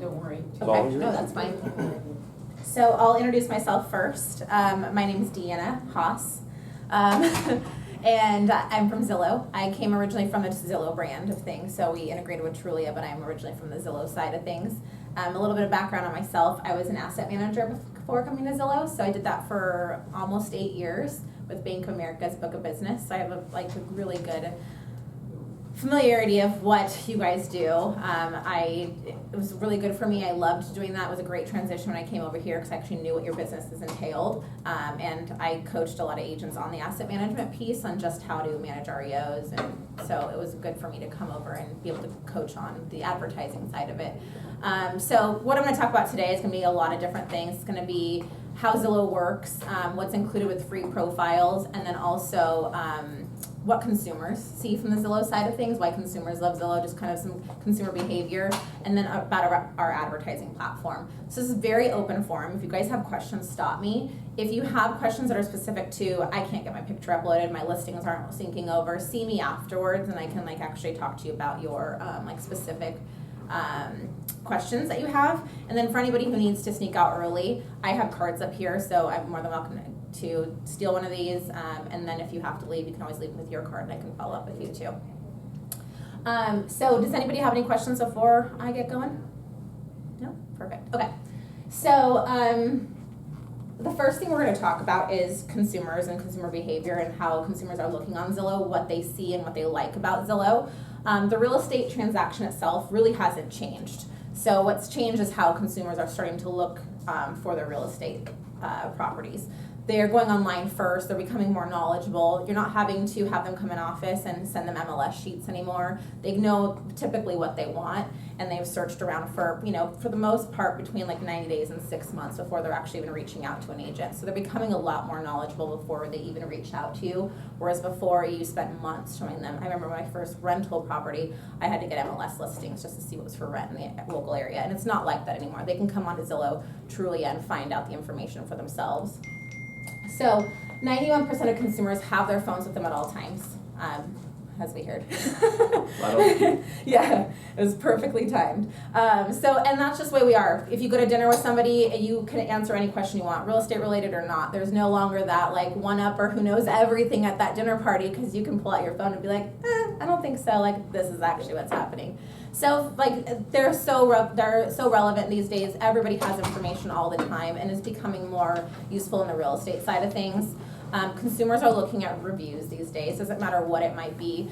don't worry. Okay, no, that's fine. So I'll introduce myself first. My name is Deanna Haas, and I'm from Zillow. I came originally from the Zillow brand of things, so we integrated with Trulia, but I'm originally from the Zillow side of things. A little bit of background on myself. I was an asset manager before coming to Zillow, so I did that for almost 8 years with Bank of America's book of business. So I have a really good familiarity of what you guys do. It was really good for me. I loved doing that. It was a great transition when I came over here because I actually knew what your businesses entailed. And I coached a lot of agents on the asset management piece on just how to manage REOs. And so it was good for me to come over and be able to coach on the advertising side of it. So what I'm going to talk about today is going to be a lot of different things. It's going to be how Zillow works, what's included with free profiles, and then also what consumers see from the Zillow side of things, why consumers love Zillow, just kind of some consumer behavior, and then about our advertising platform. So this is very open forum. If you guys have questions, stop me. If you have questions that are specific to, I can't get my picture uploaded, my listings aren't syncing over, see me afterwards and I can actually talk to you about your specific questions that you have. And then for anybody who needs to sneak out early, I have cards up here, so I'm more than welcome to steal one of these, and then if you have to leave, you can always leave with your card and I can follow up with you too. So does anybody have any questions before I get going? No? Perfect. Okay. So the first thing we're going to talk about is consumers and consumer behavior and how consumers are looking on Zillow, what they see and what they like about Zillow. The real estate transaction itself really hasn't changed. So what's changed is how consumers are starting to look for their real estate properties. They're going online first, they're becoming more knowledgeable. You're not having to have them come in office and send them MLS sheets anymore. They know typically what they want, and they've searched around for the most part between 90 days and 6 months before they're actually even reaching out to an agent. So they're becoming a lot more knowledgeable before they even reach out to you, whereas before you spent months showing them. I remember my first rental property, I had to get MLS listings just to see what was for rent in the local area, and it's not like that anymore. They can come onto Zillow, Trulia, and find out the information for themselves. So 91% of consumers have their phones with them at all times, as we heard. Yeah, it was perfectly timed. And that's just the way we are. If you go to dinner with somebody, you can answer any question you want, real estate related or not. There's no longer that one-upper who knows everything at that dinner party, because you can pull out your phone and be like, I don't think so. This is actually what's happening. So they're so relevant these days. Everybody has information all the time and is becoming more useful in the real estate side of things. Consumers are looking at reviews these days. Doesn't matter what it might be.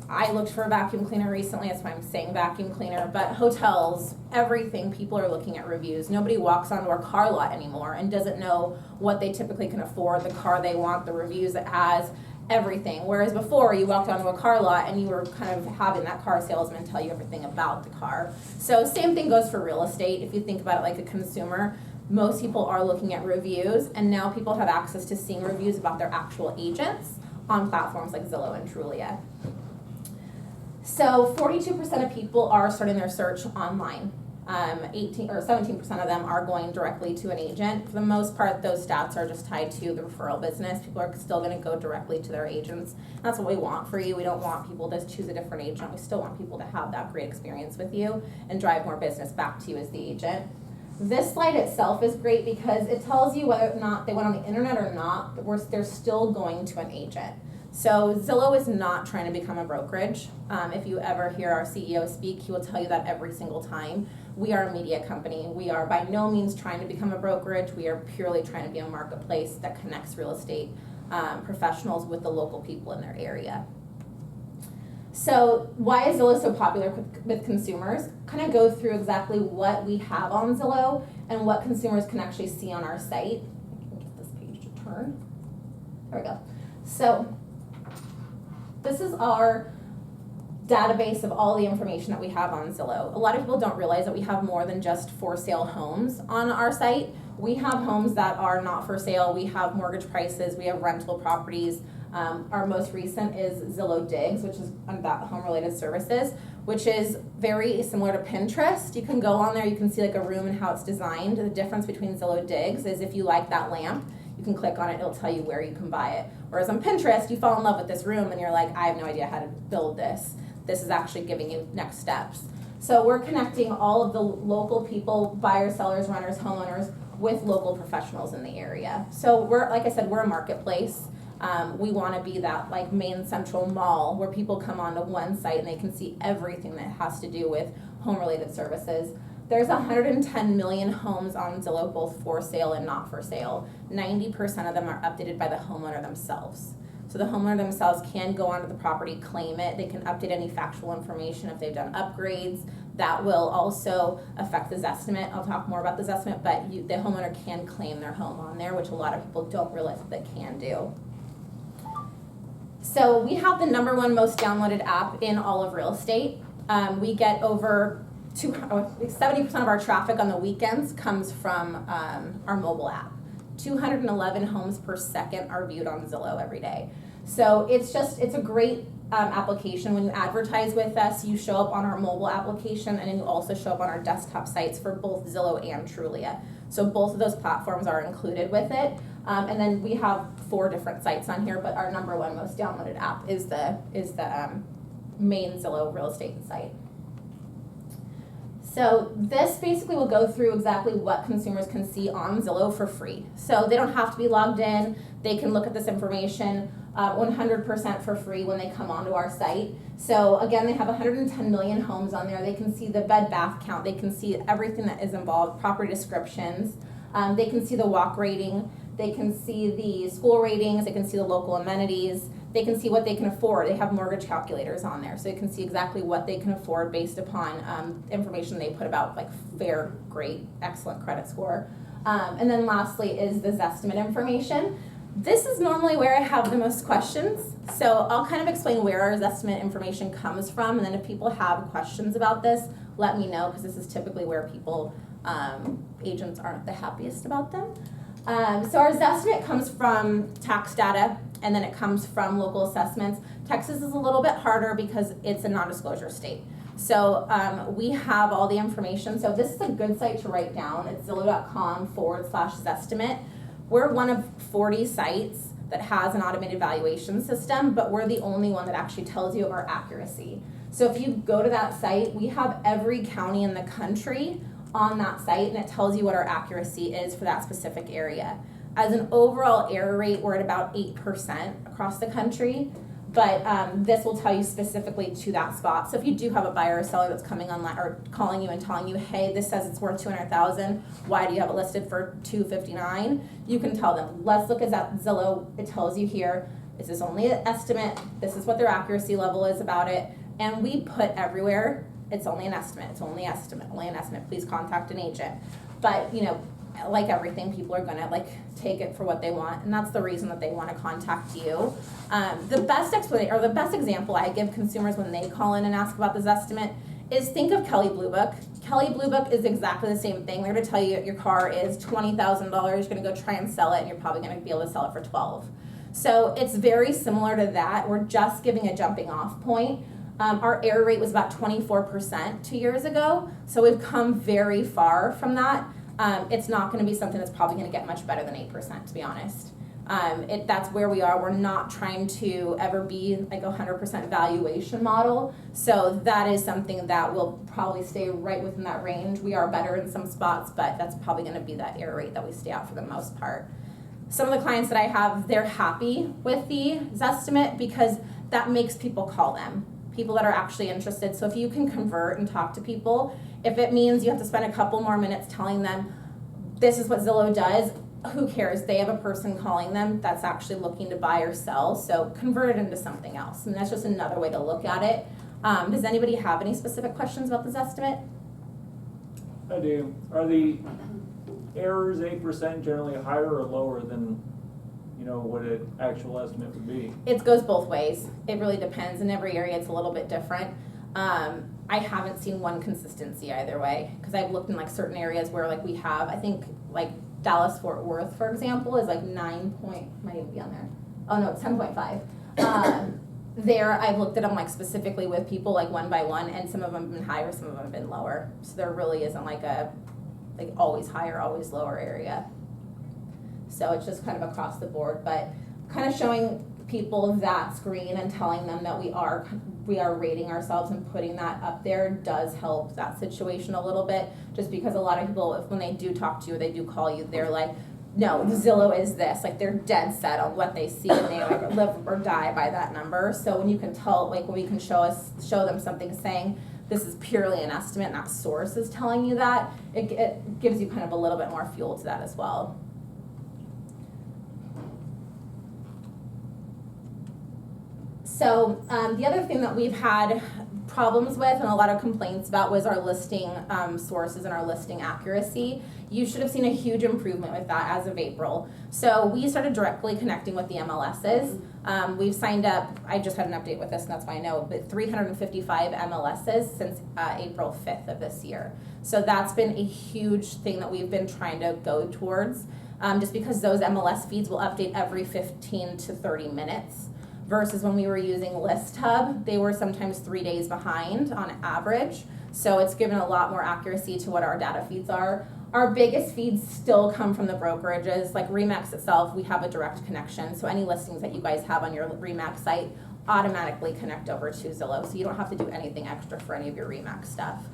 I looked for a vacuum cleaner recently. That's why I'm saying vacuum cleaner. But hotels, everything, people are looking at reviews. Nobody walks onto our car lot anymore and doesn't know what they typically can afford, the car they want, the reviews it has, everything. Whereas before, you walked onto a car lot and you were kind of having that car salesman tell you everything about the car. So same thing goes for real estate. If you think about it like a consumer, most people are looking at reviews, and now people have access to seeing reviews about their actual agents on platforms like Zillow and Trulia. So 42% of people are starting their search online. 17% of them are going directly to an agent. For the most part, those stats are just tied to the referral business. People are still going to go directly to their agents. That's what we want for you. We don't want people to choose a different agent. We still want people to have that great experience with you and drive more business back to you as the agent. This slide itself is great because it tells you whether or not they went on the internet or not, but they're still going to an agent. So Zillow is not trying to become a brokerage. If you ever hear our CEO speak, he will tell you that every single time. We are a media company. We are by no means trying to become a brokerage. We are purely trying to be a marketplace that connects real estate professionals with the local people in their area. So why is Zillow so popular with consumers? Kind of go through exactly what we have on Zillow and what consumers can actually see on our site. I can get this page to turn. There we go. So this is our database of all the information that we have on Zillow. A lot of people don't realize that we have more than just for sale homes on our site. We have homes that are not for sale. We have mortgage prices. We have rental properties. Our most recent is Zillow Digs, which is about home-related services, which is very similar to Pinterest. You can go on there, you can see a room and how it's designed. The difference between Zillow Digs is if you like that lamp, you can click on it, it'll tell you where you can buy it. Whereas on Pinterest, you fall in love with this room and you're like, I have no idea how to build this. This is actually giving you next steps. So we're connecting all of the local people, buyers, sellers, renters, homeowners, with local professionals in the area. So we're, like I said, we're a marketplace. We want to be that like main central mall where people come onto one site and they can see everything that has to do with home-related services. There's 110 million homes on Zillow, both for sale and not for sale. 90% of them are updated by the homeowner themselves. So the homeowner themselves can go onto the property, claim it. They can update any factual information if they've done upgrades. That will also affect the Zestimate. I'll talk more about the Zestimate, but the homeowner can claim their home on there, which a lot of people don't realize that they can do. So we have the #1 most downloaded app in all of real estate. We get over 70% of our traffic on the weekends comes from our mobile app. 211 homes per second are viewed on Zillow every day. So it's a great application. When you advertise with us, you show up on our mobile application, and then you also show up on our desktop sites for both Zillow and Trulia. So both of those platforms are included with it. And then we have 4 different sites on here, but our #1 most downloaded app is the main Zillow real estate site. So this basically will go through exactly what consumers can see on Zillow for free. So they don't have to be logged in. They can look at this information 100% for free when they come onto our site. So again, they have 110 million homes on there. They can see the bed bath count. They can see everything that is involved, property descriptions. They can see the walk rating. They can see the school ratings. They can see the local amenities. They can see what they can afford. They have mortgage calculators on there, so you can see exactly what they can afford based upon information they put about like fair, great, excellent credit score. And then lastly is the Zestimate information. This is normally where I have the most questions, so I'll kind of explain where our Zestimate information comes from, and then if people have questions about this, let me know, because this is typically where people, agents aren't the happiest about them. So our Zestimate comes from tax data, and then it comes from local assessments. Texas is a little bit harder because it's a non-disclosure state. So we have all the information. So this is a good site to write down. It's zillow.com/Zestimate. We're one of 40 sites that has an automated valuation system, but we're the only one that actually tells you of our accuracy. So if you go to that site, we have every county in the country on that site, and it tells you what our accuracy is for that specific area. As an overall error rate, we're at about 8% across the country, but this will tell you specifically to that spot. So if you do have a buyer or seller that's coming online or calling you and telling you, hey, this says it's worth $200,000, why do you have it listed for $259? You can tell them, let's look at that Zillow. It tells you here, this is only an estimate, this is what their accuracy level is about it, and we put everywhere, it's only an estimate, it's only an estimate, please contact an agent. But, you know, like everything, people are gonna like take it for what they want, and that's the reason that they want to contact you. The best explanation, or the best example I give consumers when they call in and ask about this estimate is think of Kelley Blue Book. Kelley Blue Book is exactly the same thing. They're gonna tell you your car is $20,000, you're gonna go try and sell it, and you're probably gonna be able to sell it for $12,000. So it's very similar to that. We're just giving a jumping off point. Our error rate was about 24% 2 years ago, so we've come very far from that. It's not going to be something that's probably going to get much better than 8%, to be honest. That's where we are. We're not trying to ever be like a 100% valuation model, so that is something that will probably stay right within that range. We are better in some spots, but that's probably going to be that error rate that we stay at for the most part. Some of the clients that I have, they're happy with the Zestimate because that makes people call them. People that are actually interested. So if you can convert and talk to people, if it means you have to spend a couple more minutes telling them this is what Zillow does, who cares? They have a person calling them that's actually looking to buy or sell, so convert it into something else. And that's just another way to look at it. Does anybody have any specific questions about this estimate? I do. Are the errors 8% generally higher or lower than what an actual estimate would be? It goes both ways. It really depends. In every area, it's a little bit different. I haven't seen one consistency either way, because I've looked in like certain areas where like we have, I think like Dallas Fort Worth, for example, is like 9 point, might even be on there. Oh no, it's 10.5. There, I've looked at them like specifically with people like one by one, and some of them have been higher, some of them have been lower. So there really isn't like a always higher, always lower area. So it's just kind of across the board, but kind of showing people that screen and telling them that we we are rating ourselves and putting that up there does help that situation a little bit, just because a lot of people, when they do talk to you, they do call you, they're like, no, Zillow is this, like they're dead set on what they see and they like live or die by that number. So when you can tell, like when we can show them something saying this is purely an estimate and that source is telling you that, it gives you kind of a little bit more fuel to that as well. So the other thing that we've had problems with and a lot of complaints about was our listing sources and our listing accuracy. You should have seen a huge improvement with that as of April. So we started directly connecting with the MLSs. We've signed up, I just had an update with this and that's why I know, but 355 MLSs since April 5th of this year. So that's been a huge thing that we've been trying to go towards, just because those MLS feeds will update every 15 to 30 minutes. Versus when we were using List Hub, they were sometimes 3 days behind on average. So it's given a lot more accuracy to what our data feeds are. Our biggest feeds still come from the brokerages. Like RE/MAX itself, we have a direct connection. So any listings that you guys have on your RE/MAX site automatically connect over to Zillow. So you don't have to do anything extra for any of your RE/MAX stuff.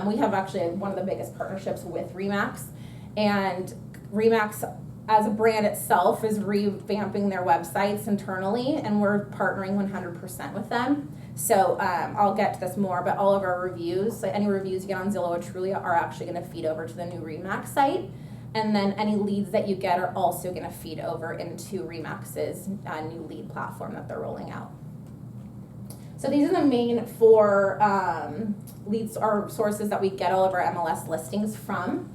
We have actually one of the biggest partnerships with RE/MAX. And RE/MAX as a brand itself is revamping their websites internally, and we're partnering 100% with them. So I'll get to this more, but all of our reviews, like any reviews you get on Zillow or Trulia, are actually going to feed over to the new RE/MAX site. And then any leads that you get are also going to feed over into RE/MAX's new lead platform that they're rolling out. So these are the main four leads or sources that we get all of our MLS listings from.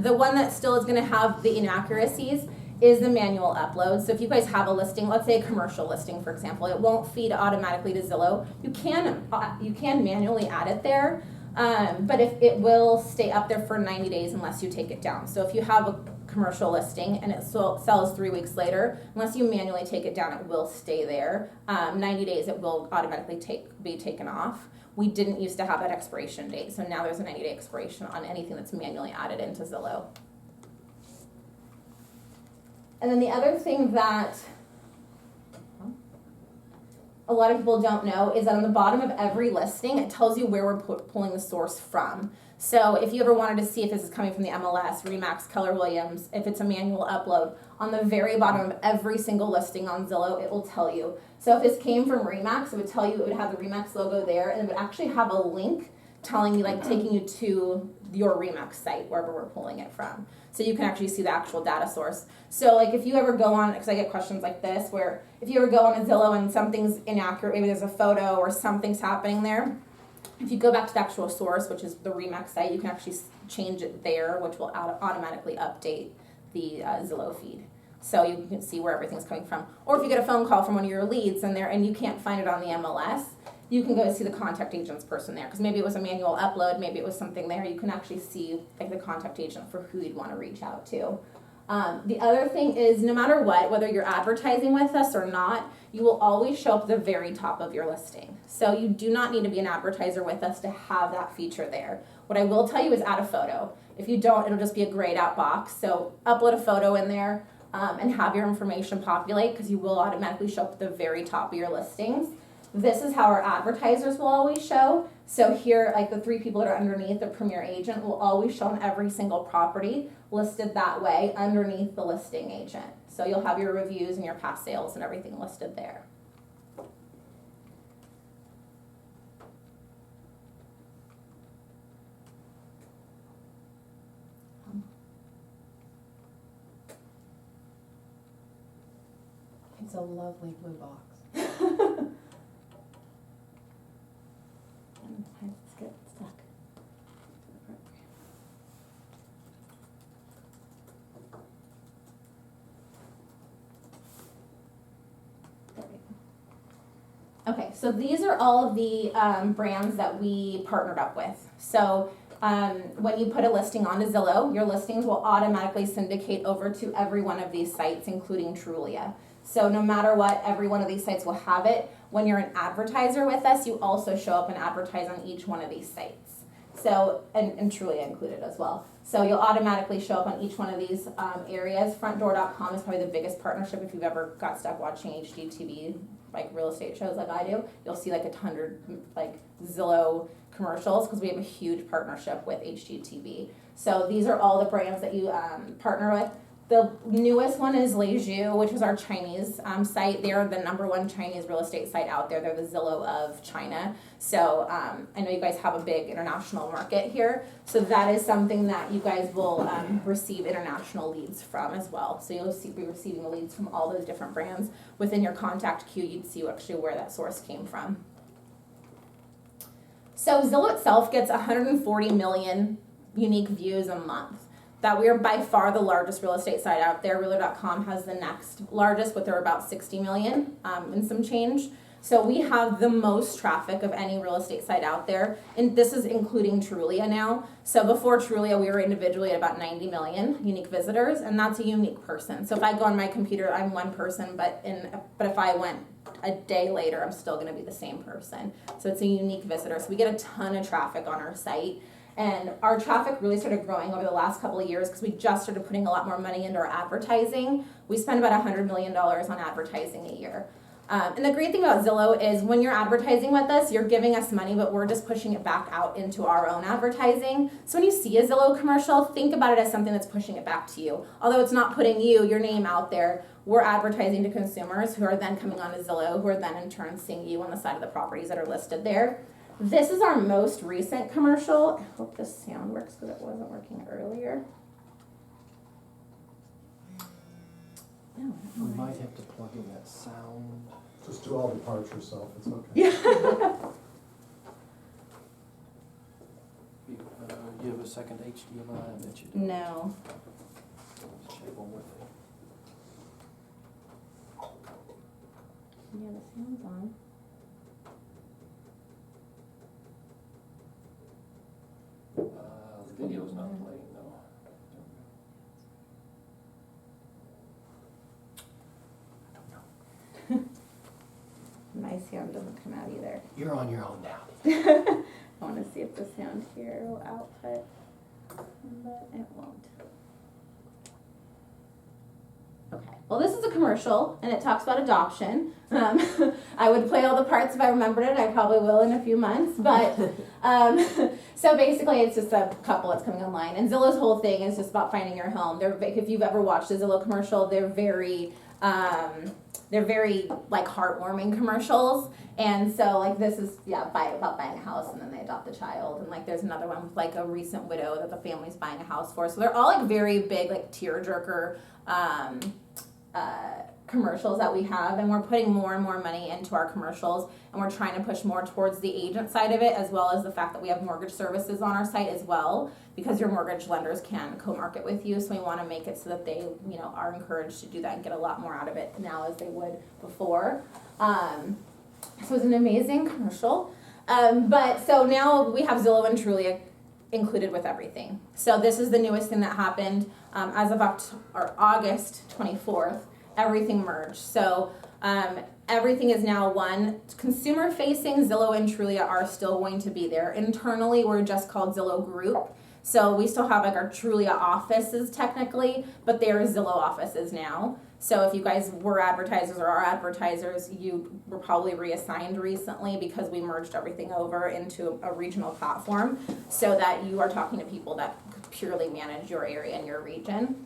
The one that still is going to have the inaccuracies is the manual upload. So if you guys have a listing, let's say a commercial listing, for example, it won't feed automatically to Zillow. You can manually add it there, but if it will stay up there for 90 days unless you take it down. So if you have a commercial listing and it sells 3 weeks later, unless you manually take it down, it will stay there. 90 days, it will automatically be taken off. We didn't used to have that expiration date, so now there's a 90-day expiration on anything that's manually added into Zillow. And then the other thing that a lot of people don't know is that on the bottom of every listing, it tells you where we're pulling the source from. So if you ever wanted to see if this is coming from the MLS, RE/MAX, Keller Williams, if it's a manual upload, on the very bottom of every single listing on Zillow, it will tell you. So if this came from RE/MAX, it would tell you, it would have the RE/MAX logo there, and it would actually have a link telling you, like taking you to your RE/MAX site, wherever we're pulling it from. So you can actually see the actual data source. So like if you ever go on, because I get questions like this, where if you ever go on a Zillow and something's inaccurate, maybe there's a photo or something's happening there, if you go back to the actual source, which is the RE/MAX site, you can actually change it there, which will automatically update the Zillow feed. So you can see where everything's coming from. Or if you get a phone call from one of your leads and you can't find it on the MLS, you can go see the contact agent's person there, because maybe it was a manual upload, maybe it was something there. You can actually see like the contact agent for who you'd want to reach out to. The other thing is, no matter what, whether you're advertising with us or not, you will always show up at the very top of your listing. So you do not need to be an advertiser with us to have that feature there. What I will tell you is add a photo. If you don't, it'll just be a grayed out box. So upload a photo in there and have your information populate, because you will automatically show up at the very top of your listings. This is how our advertisers will always show. So here, like the 3 people that are underneath the Premier Agent will always show on every single property listed that way underneath the listing agent. So you'll have your reviews and your past sales and everything listed there. It's a lovely blue box. Let's get stuck. Okay, so these are all of the brands that we partnered up with. So when you put a listing onto Zillow, your listings will automatically syndicate over to every one of these sites, including Trulia. So no matter what, every one of these sites will have it. When you're an advertiser with us, you also show up and advertise on each one of these sites. So, and Trulia included as well. So you'll automatically show up on each one of these areas. Frontdoor.com is probably the biggest partnership if you've ever got stuck watching HGTV like real estate shows like I do, you'll see like 100 like Zillow commercials because we have a huge partnership with HGTV. So these are all the brands that you partner with. The newest one is Leju, which is our Chinese site. They are the #1 Chinese real estate site out there. They're the Zillow of China. So I know you guys have a big international market here. So that is something that you guys will receive international leads from as well. So you'll be receiving leads from all those different brands. Within your contact queue, you'd see actually where that source came from. So Zillow itself gets 140 million unique views a month. That we are by far the largest real estate site out there. Realtor.com has the next largest, but they're about 60 million and some change. So we have the most traffic of any real estate site out there, and this is including Trulia now. So before Trulia, we were individually at about 90 million unique visitors, and that's a unique person. So if I go on my computer, I'm one person, but if I went a day later, I'm still going to be the same person. So it's a unique visitor. So we get a ton of traffic on our site. And our traffic really started growing over the last couple of years because we just started putting a lot more money into our advertising. We spend about $100 million on advertising a year. And the great thing about Zillow is when you're advertising with us, you're giving us money, but we're just pushing it back out into our own advertising. So when you see a Zillow commercial, think about it as something that's pushing it back to you. Although it's not putting your name out there, we're advertising to consumers who are then coming on to Zillow, who are then in turn seeing you on the side of the properties that are listed there. This is our most recent commercial. I hope this sound works because it wasn't working earlier. No, We might have to plug in that sound. Just do all the parts yourself, it's okay. Yeah. You have a second HDMI, I bet you do. No. Cable with it. Yeah, the sound's on. The video's not playing though. My sound doesn't come out either. You're on your own now. I want to see if the sound here will output, but it won't. Okay, well this is a commercial and it talks about adoption. I would play all the parts if I remembered it. I probably will in a few months, but so basically it's just a couple that's coming online. And Zillow's whole thing is just about finding your home. If you've ever watched a Zillow commercial, they're very like heartwarming commercials. And so like this is about buying a house and then they adopt a child, and like there's another one with like a recent widow that the family's buying a house for. So they're all like very big like tearjerker commercials that we have, and we're putting more and more money into our commercials, and we're trying to push more towards the agent side of it, as well as the fact that we have mortgage services on our site as well, because your mortgage lenders can co-market with you. So we want to make it so that they are encouraged to do that and get a lot more out of it now as they would before. So it's an amazing commercial. But so now we have Zillow and Trulia included with everything. So this is the newest thing that happened as of August 24th. Everything merged. So everything is now one. Consumer-facing Zillow and Trulia are still going to be there. Internally, we're just called Zillow Group. So we still have like our Trulia offices technically, but they are Zillow offices now. So if you guys were advertisers or are advertisers, you were probably reassigned recently because we merged everything over into a regional platform so that you are talking to people that purely manage your area and your region.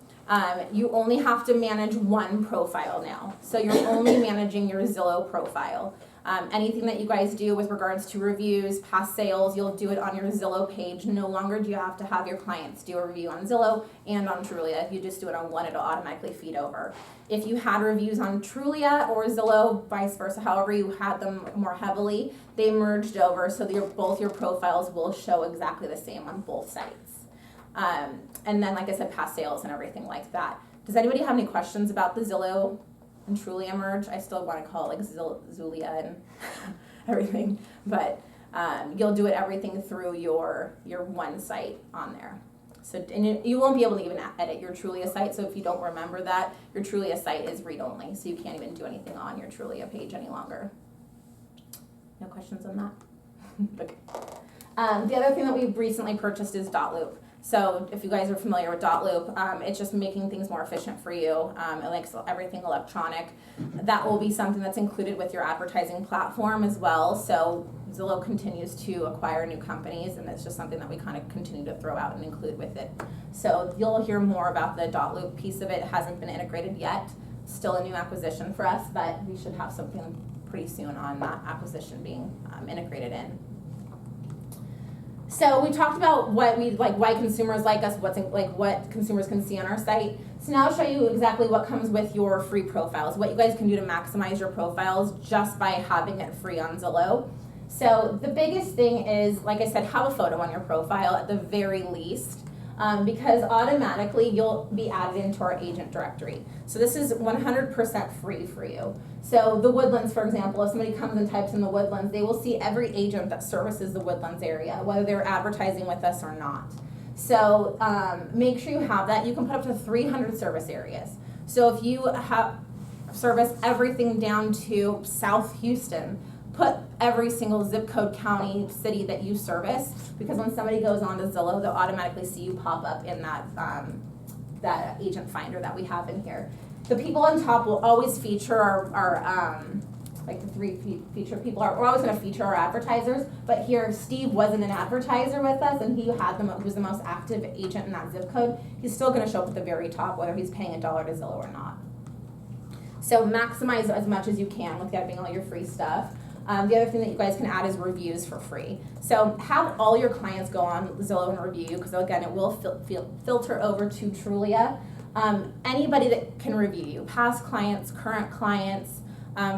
You only have to manage one profile now. So you're only managing your Zillow profile. Anything that you guys do with regards to reviews, past sales, you'll do it on your Zillow page. No longer do you have to have your clients do a review on Zillow and on Trulia. If you just do it on one, it'll automatically feed over. If you had reviews on Trulia or Zillow, vice versa, however you had them more heavily, they merged over so that both your profiles will show exactly the same on both sites. And then, like I said, past sales and everything like that. Does anybody have any questions about the Zillow and Trulia merge? I still want to call it like Zulia and everything, but you'll do everything through your one site on there. So and you won't be able to even edit your Trulia site. So if you don't remember that, your Trulia site is read only, so you can't even do anything on your Trulia page any longer. No questions on that? Okay. The other thing that we've recently purchased is Dotloop. So if you guys are familiar with Loop, it's just making things more efficient for you. It makes everything electronic. That will be something that's included with your advertising platform as well. So Zillow continues to acquire new companies, and it's just something that we kind of continue to throw out and include with it. So you'll hear more about the Loop piece of it. It hasn't been integrated yet. Still a new acquisition for us, but we should have something pretty soon on that acquisition being integrated in. So we talked about what we like, why consumers like us, what consumers can see on our site. So now I'll show you exactly what comes with your free profiles, what you guys can do to maximize your profiles just by having it free on Zillow. So the biggest thing is, like I said, have a photo on your profile at the very least, because automatically you'll be added into our agent directory. So this is 100% free for you. So the Woodlands, for example, if somebody comes and types in the Woodlands, they will see every agent that services the Woodlands area, whether they're advertising with us or not. So make sure you have that. You can put up to 300 service areas. So if you have service everything down to South Houston, put every single zip code, county, city that you service, because when somebody goes on to Zillow, they'll automatically see you pop up in that that agent finder that we have in here. The people on top will always feature our like the three featured people we're always going to feature our advertisers, but here Steve wasn't an advertiser with us, and he was the most active agent in that zip code. He's still going to show up at the very top, whether he's paying $1 to Zillow or not. So maximize as much as you can with getting all your free stuff. The other thing that you guys can add is reviews for free. So have all your clients go on Zillow and review, because again, it will filter over to Trulia. Anybody that can review you, past clients, current clients,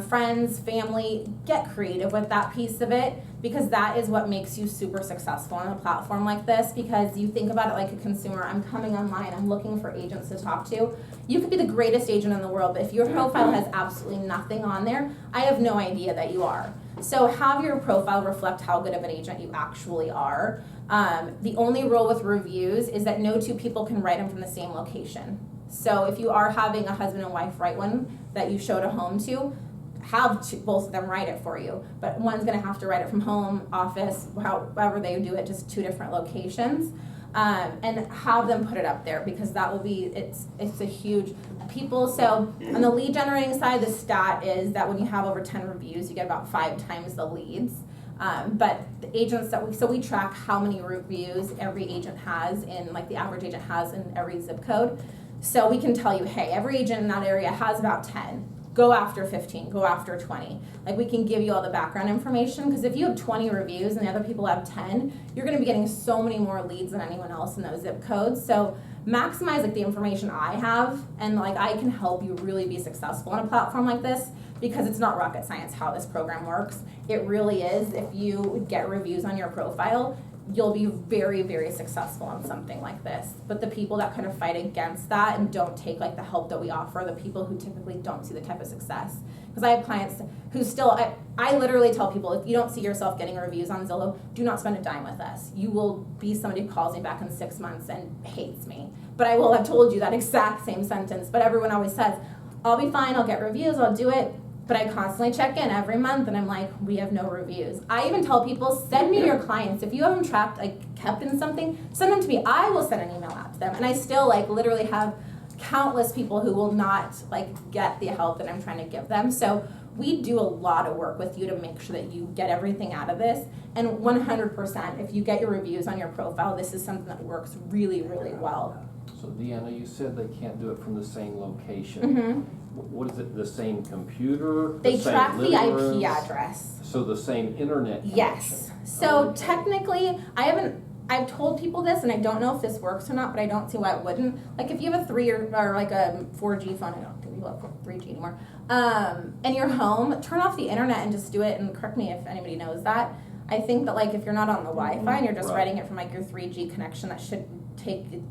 friends, family, get creative with that piece of it, because that is what makes you super successful on a platform like this. Because you think about it like a consumer, I'm coming online, I'm looking for agents to talk to. You could be the greatest agent in the world, but if your profile has absolutely nothing on there, I have no idea that you are. So have your profile reflect how good of an agent you actually are. The only rule with reviews is that no two people can write them from the same location. So if you are having a husband and wife write one that you showed a home to, have both of them write it for you. But one's going to have to write it from home, office, however they do it, just 2 different locations. And have them put it up there, because that will be, it's a huge people. So on the lead generating side, the stat is that when you have over 10 reviews, you get about 5 times the leads. But the agents that we track how many reviews every agent has in, like the average agent has in every zip code. So we can tell you, hey, every agent in that area has about 10. Go after 15, go after 20. Like, we can give you all the background information, because if you have 20 reviews and the other people have 10, you're gonna be getting so many more leads than anyone else in those zip codes. So maximize like the information I have, and like I can help you really be successful on a platform like this, because it's not rocket science how this program works. It really is. If you get reviews on your profile, you'll be very, very successful on something like this. But the people that kind of fight against that and don't take like the help that we offer, the people who typically don't see the type of success. Because I have clients who still, I literally tell people, if you don't see yourself getting reviews on Zillow, do not spend a dime with us. You will be somebody who calls me back in 6 months and hates me. But I will have told you that exact same sentence. But everyone always says, I'll be fine, I'll get reviews, I'll do it. But I constantly check in every month, and I'm like, we have no reviews. I even tell people, send me your clients. If you have them tracked, like kept in something, send them to me. I will send an email out to them. And I still like literally have countless people who will not like get the help that I'm trying to give them. So we do a lot of work with you to make sure that you get everything out of this. And 100%, if you get your reviews on your profile, this is something that works really, really well. So Deanna, you said they can't do it from the same location. Mm-hmm. What is it, the same computer? They same track the living IP rooms? address. So the same internet connection? Yes. So Okay. technically, I've told people this, and I don't know if this works or not, but I don't see why it wouldn't. Like if you have a 3 or like a 4G phone, I don't think people have 3G anymore, and you're home, turn off the internet and just do it, and correct me if anybody knows that. I think that like if you're not on the Wi-Fi and you're just Right. writing it from like your 3G connection, that should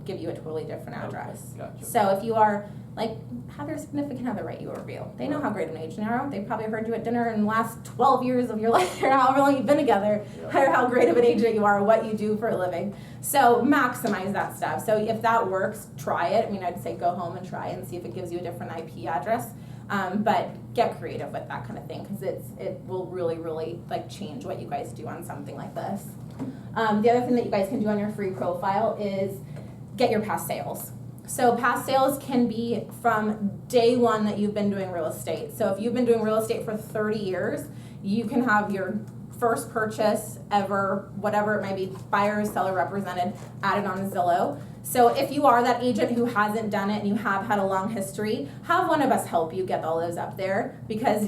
give you a totally different address. Okay, gotcha. So if you are like, have your significant other write you a review. They know how great an agent you are. They probably heard you at dinner in the last 12 years of your life, or however long you've been together, Yeah. or how great of an agent you are, or what you do for a living. So maximize that stuff. So if that works, try it. I mean, I'd say go home and try and see if it gives you a different IP address. But get creative with that kind of thing, because it will really, really like change what you guys do on something like this. The other thing that you guys can do on your free profile is get your past sales. So past sales can be from day one that you've been doing real estate. So if you've been doing real estate for 30 years, you can have your first purchase ever, whatever it might be, buyer, seller represented, added on Zillow. So if you are that agent who hasn't done it and you have had a long history, have one of us help you get all those up there, because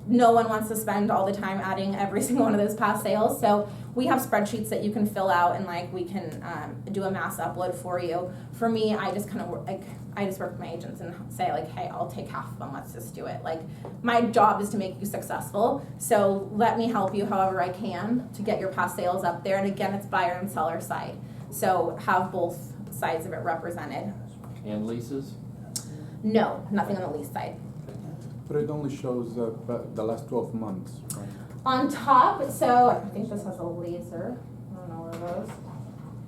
no one wants to spend all the time adding every single one of those past sales. So we have spreadsheets that you can fill out, and like we can do a mass upload for you. For me, I just kind of work with my agents and say like, hey, I'll take half of them, let's just do it. Like, my job is to make you successful, so let me help you however I can to get your past sales up there. And again, it's buyer and seller side, so have both sides of it represented. And leases? No, nothing on the lease side. But it only shows the last 12 months, right? On top, so I think this has a laser. I don't know where it goes.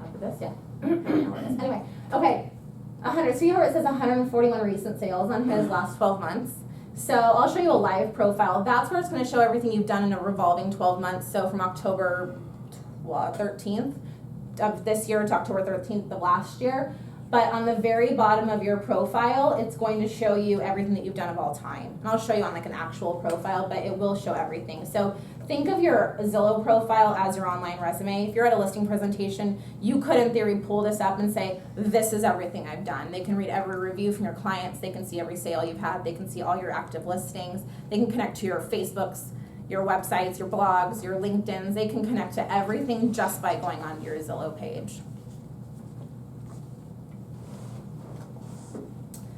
After this, yeah. I don't know where it is. Anyway, okay. 100. See how it says 141 recent sales on his last 12 months? So I'll show you a live profile. That's where it's going to show everything you've done in a revolving 12 months. So from October 13th of this year to October 13th of last year. But on the very bottom of your profile, it's going to show you everything that you've done of all time. And I'll show you on like an actual profile, but it will show everything. So think of your Zillow profile as your online resume. If you're at a listing presentation, you could in theory pull this up and say, this is everything I've done. They can read every review from your clients. They can see every sale you've had. They can see all your active listings. They can connect to your Facebooks, your websites, your blogs, your LinkedIns. They can connect to everything just by going on your Zillow page.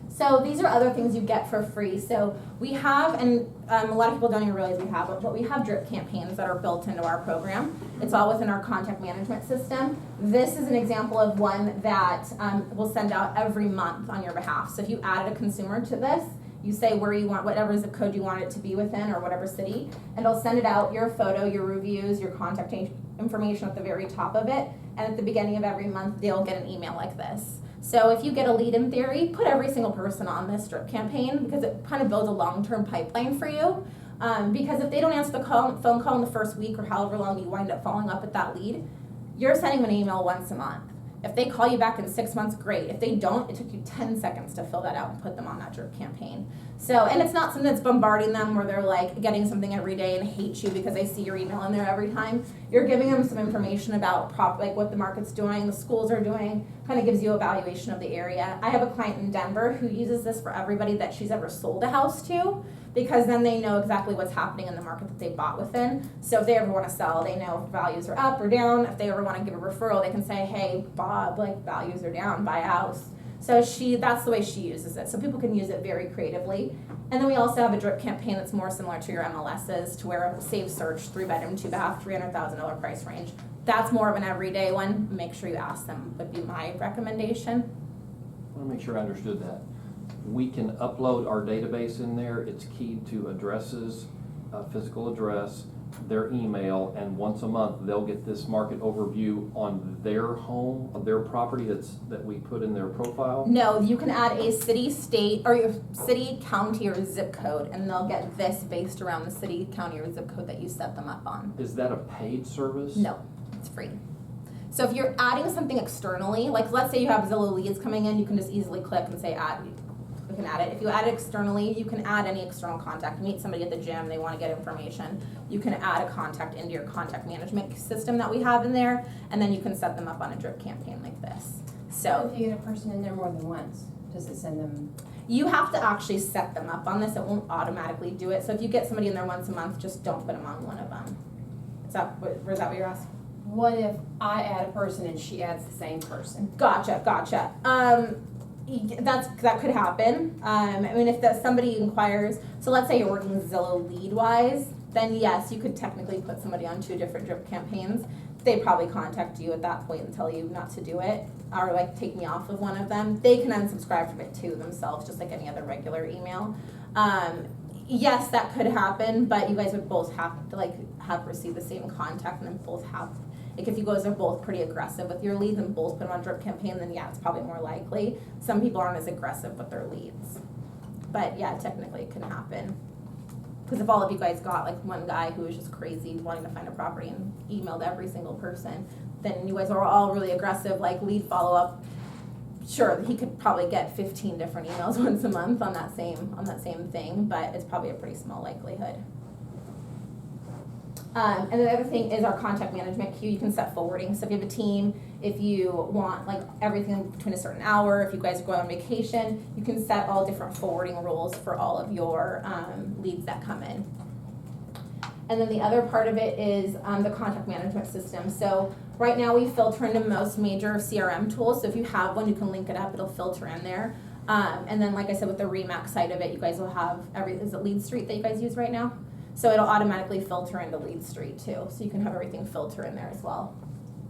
So these are other things you get for free. So we have, and a lot of people don't even realize we have it, but we have drip campaigns that are built into our program. It's all within our contact management system. This is an example of one that we'll send out every month on your behalf. So if you added a consumer to this, you say where you want, whatever zip code you want it to be within, or whatever city, and it'll send it out, your photo, your reviews, your contact information at the very top of it, and at the beginning of every month, they'll get an email like this. So if you get a lead in theory, put every single person on this drip campaign, because it kind of builds a long-term pipeline for you. Because if they don't answer the phone call in the first week or however long you wind up following up with that lead, you're sending them an email once a month. If they call you back in 6 months, great. If they don't, it took you 10 seconds to fill that out and put them on that drip campaign. So, and it's not something that's bombarding them where they're like getting something every day and hate you because they see your email in there every time. You're giving them some information about like what the market's doing, the schools are doing, kind of gives you a valuation of the area. I have a client in Denver who uses this for everybody that she's ever sold a house to, because then they know exactly what's happening in the market that they bought within. So if they ever want to sell, they know if values are up or down. If they ever want to give a referral, they can say, hey, Bob, like values are down, buy a house. So that's the way she uses it. So people can use it very creatively. And then we also have a drip campaign that's more similar to your MLSs, to where a safe search, 3-bedroom, 2-bath, $300,000 price range. That's more of an everyday one. Make sure you ask them, would be my recommendation. I want to make sure I understood that. We can upload our database in there. It's keyed to addresses, physical address, their email, and once a month they'll get this market overview on their home, of their property that we put in their profile. No, you can add a city, state, or your city, county, or zip code, and they'll get this based around the city, county, or zip code that you set them up on. Is that a paid service? No, it's free. So if you're adding something externally, like let's say you have Zillow leads coming in, you can just easily click and say add. We can add it. If you add it externally, you can add any external contact. Meet somebody at the gym, they want to get information. You can add a contact into your contact management system that we have in there, and then you can set them up on a drip campaign like this. So If you get a person in there more than once, does it send them? you have to actually set them up on this. It won't automatically do it. So if you get somebody in there once a month, just don't put them on one of them. Is that what you're asking? What if I add a person and she adds the same person? Gotcha. That could happen. I mean, if somebody inquires, so let's say you're working Zillow lead-wise, then yes, you could technically put somebody on 2 different drip campaigns. They'd probably contact you at that point and tell you not to do it, or like take me off of one of them. They can unsubscribe from it too themselves, just like any other regular email. Yes, that could happen, but you guys would both have to have received the same contact, and then both have. Like if you guys are both pretty aggressive with your leads and both put them on drip campaign, then yeah, it's probably more likely. Some people aren't as aggressive with their leads. But yeah, technically it can happen. Because if all of you guys got like one guy who was just crazy wanting to find a property and emailed every single person, then you guys are all really aggressive, like lead follow-up. Sure, he could probably get 15 different emails once a month on that same thing, but it's probably a pretty small likelihood. And the other thing is our contact management queue. You can set forwarding. So if you have a team, if you want like everything between a certain hour, if you guys are going on vacation, you can set all different forwarding rules for all of your leads that come in. And then the other part of it is the contact management system. So right now we filter into most major CRM tools. So if you have one, you can link it up. It'll filter in there. And then like I said, with the Remax side of it, you guys will have is it Lead Street that you guys use right now? So it'll automatically filter into Lead Street too. So you can have everything filter in there as well.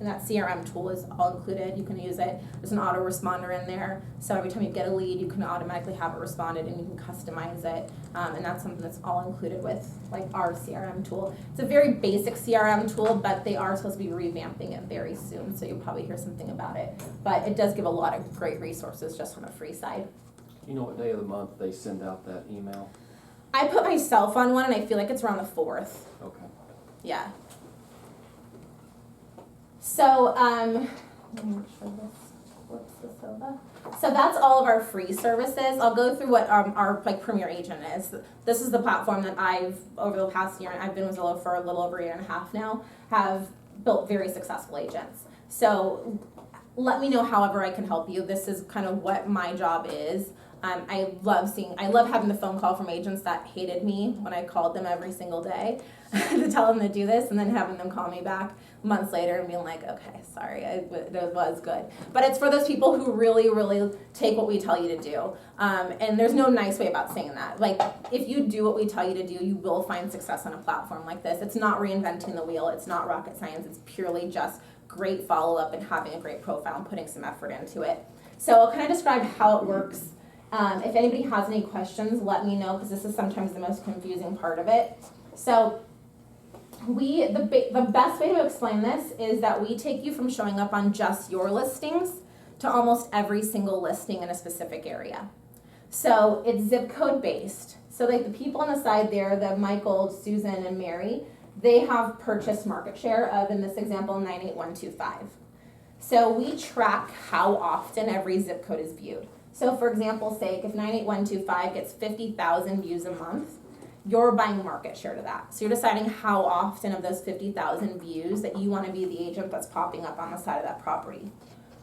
And that CRM tool is all included. You can use it. There's an autoresponder in there. So every time you get a lead, you can automatically have it responded and you can customize it. And that's something that's all included with like our CRM tool. It's a very basic CRM tool, but they are supposed to be revamping it very soon. So you'll probably hear something about it. But it does give a lot of great resources just on the free side. You know what day of the month they send out that email? I put myself on one and I feel like it's around the 4th. Okay. Yeah. So, let me make sure this flips this over. So that's all of our free services. I'll go through what our like Premier Agent is. This is the platform that I've, over the past year, and I've been with Zillow for a little over a year and a half now, have built very successful agents. So let me know however I can help you. This is kind of what my job is. I love having the phone call from agents that hated me when I called them every single day to tell them to do this, and then having them call me back months later and being like, okay, sorry, it was good. But it's for those people who really, really take what we tell you to do. And there's no nice way about saying that. Like, if you do what we tell you to do, you will find success on a platform like this. It's not reinventing the wheel. It's not rocket science. It's purely just great follow-up and having a great profile and putting some effort into it. So I'll kind of describe how it works. If anybody has any questions, let me know, because this is sometimes the most confusing part of it. So the best way to explain this is that we take you from showing up on just your listings to almost every single listing in a specific area. So it's zip code based. So like the people on the side there, the Michael, Susan, and Mary, they have purchased market share of, in this example, 98125. So we track how often every zip code is viewed. So for example's sake, if 98125 gets 50,000 views a month, you're buying market share to that. So you're deciding how often of those 50,000 views that you want to be the agent that's popping up on the side of that property.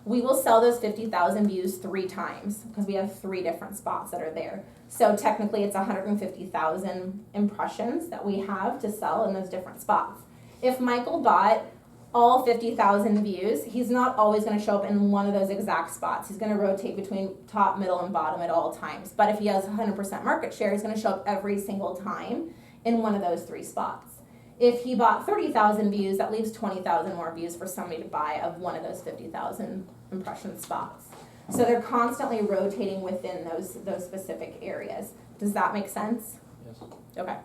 We will sell those 50,000 views 3 times because we have 3 different spots that are there. So technically it's 150,000 impressions that we have to sell in those different spots. If Michael bought all 50,000 views, he's not always going to show up in one of those exact spots. He's going to rotate between top, middle, and bottom at all times. But if he has 100% market share, he's going to show up every single time in one of those 3 spots. If he bought 30,000 views, that leaves 20,000 more views for somebody to buy of one of those 50,000 impression spots. So they're constantly rotating within those specific areas. Does that make sense? Yes. Okay.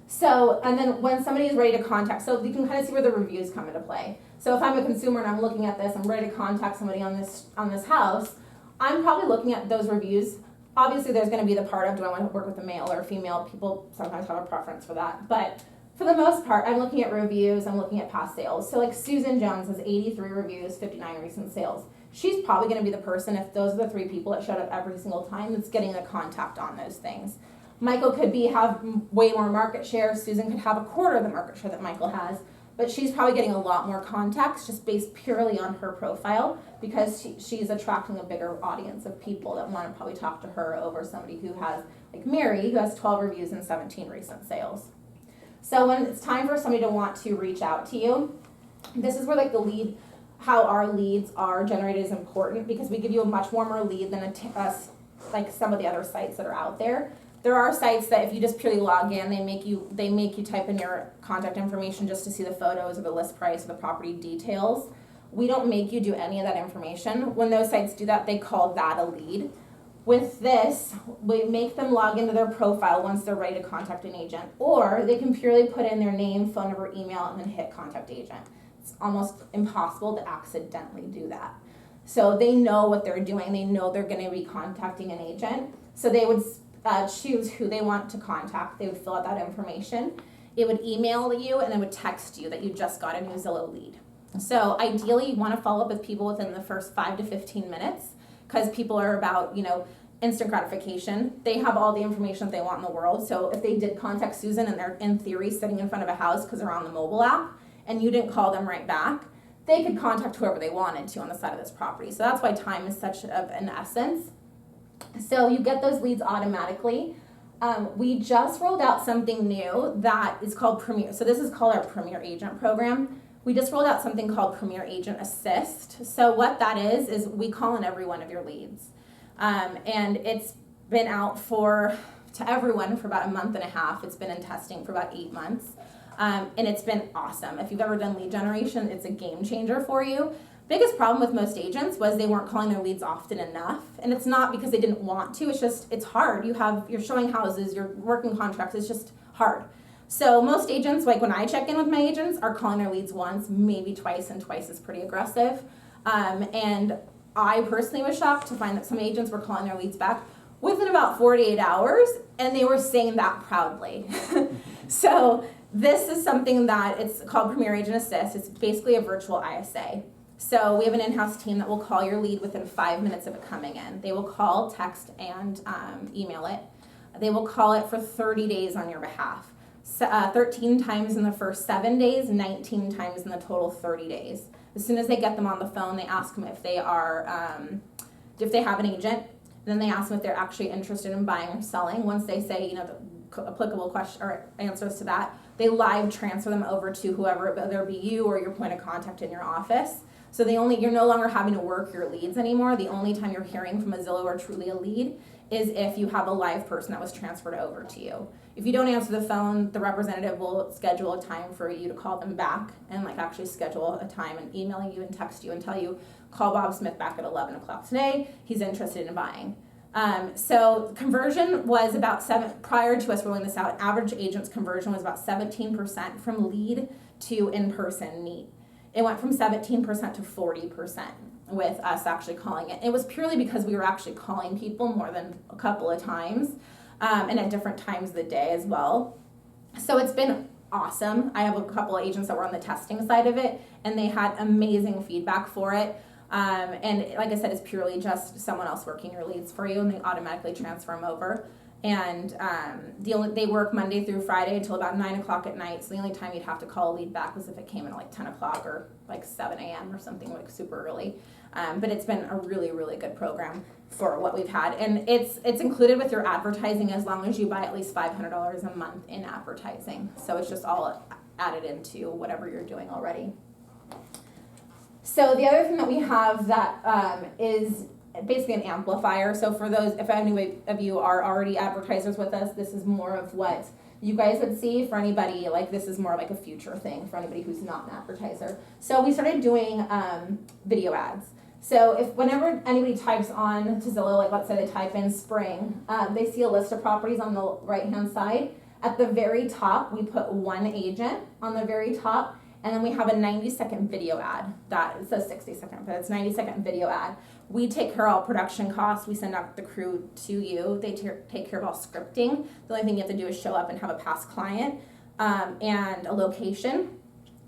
So, and then when somebody is ready to contact, so you can kind of see where the reviews come into play. So if I'm a consumer and I'm looking at this, I'm ready to contact somebody on this house, I'm probably looking at those reviews. Obviously there's going to be the part of, do I want to work with a male or a female? People sometimes have a preference for that. But for the most part, I'm looking at reviews, I'm looking at past sales. So like Susan Jones has 83 reviews, 59 recent sales. She's probably going to be the person, if those are the 3 people that showed up every single time, that's getting a contact on those things. Michael could have way more market share. Susan could have a quarter of the market share that Michael has, but she's probably getting a lot more contacts just based purely on her profile because she's attracting a bigger audience of people that want to probably talk to her over somebody who has, like Mary, who has 12 reviews and 17 recent sales. So when it's time for somebody to want to reach out to you, this is where like the lead, how our leads are generated is important because we give you a much warmer lead than like some of the other sites that are out there. There are sites that if you just purely log in, they make you type in your contact information just to see the photos or the list price or the property details. We don't make you do any of that information. When those sites do that, they call that a lead. With this, we make them log into their profile once they're ready to contact an agent, or they can purely put in their name, phone number, email, and then hit contact agent. It's almost impossible to accidentally do that. So they know what they're doing. They know they're going to be contacting an agent. So they would choose who they want to contact. They would fill out that information. It would email you and it would text you that you just got a new Zillow lead. So ideally, you want to follow up with people within the first 5 to 15 minutes because people are about, instant gratification. They have all the information that they want in the world. So if they did contact Susan and they're in theory sitting in front of a house because they're on the mobile app and you didn't call them right back, they could contact whoever they wanted to on the side of this property. So that's why time is such of an essence. So you get those leads automatically. We just rolled out something new that is called Premier. So this is called our Premier Agent program. We just rolled out something called Premier Agent Assist. So what that is we call in every one of your leads. And it's been out to everyone for about a month and a half. It's been in testing for about 8 months. And it's been awesome. If you've ever done lead generation, it's a game changer for you. Biggest problem with most agents was they weren't calling their leads often enough. And it's not because they didn't want to, it's hard. You're showing houses, you're working contracts, it's just hard. So most agents, like when I check in with my agents, are calling their leads once, maybe twice, and twice is pretty aggressive. And I personally was shocked to find that some agents were calling their leads back within about 48 hours, and they were saying that proudly. So this is something that it's called Premier Agent Assist. It's basically a virtual ISA. So we have an in-house team that will call your lead within 5 minutes of it coming in. They will call, text, and email it. They will call it for 30 days on your behalf. 13 times in the first 7 days, 19 times in the total 30 days. As soon as they get them on the phone, they ask them if they have an agent. Then they ask them if they're actually interested in buying or selling. Once they say, the applicable question or answers to that, they live transfer them over to whoever, whether it be you or your point of contact in your office. So you're no longer having to work your leads anymore. The only time you're hearing from a Zillow or truly a lead is if you have a live person that was transferred over to you. If you don't answer the phone, the representative will schedule a time for you to call them back and actually schedule a time and email you and text you and tell you, call Bob Smith back at 11 o'clock today. He's interested in buying. So conversion was about prior to us rolling this out, average agent's conversion was about 17% from lead to in-person meet. It went from 17% to 40% with us actually calling it. It was purely because we were actually calling people more than a couple of times, and at different times of the day as well. So it's been awesome. I have a couple of agents that were on the testing side of it, and they had amazing feedback for it. And like I said, it's purely just someone else working your leads for you, and they automatically transfer them over. And they work Monday through Friday until about 9 o'clock at night. So the only time you'd have to call a lead back was if it came in at 10 o'clock or 7 a.m. or something super early. But it's been a really, really good program for what we've had. And it's included with your advertising as long as you buy at least $500 a month in advertising. So it's just all added into whatever you're doing already. So the other thing that we have that is basically an amplifier. So for those, if any of you are already advertisers with us, this is more of what you guys would see. For anybody, this is more like a future thing for anybody who's not an advertiser. So we started doing video ads. So whenever anybody types on to Zillow, let's say they type in spring, they see a list of properties on the right-hand side. At the very top, we put one agent on the very top, and then we have a 90-second video ad. It says 60-second, but it's 90-second video ad. We take care of all production costs. We send out the crew to you. They take care of all scripting. The only thing you have to do is show up and have a past client and a location,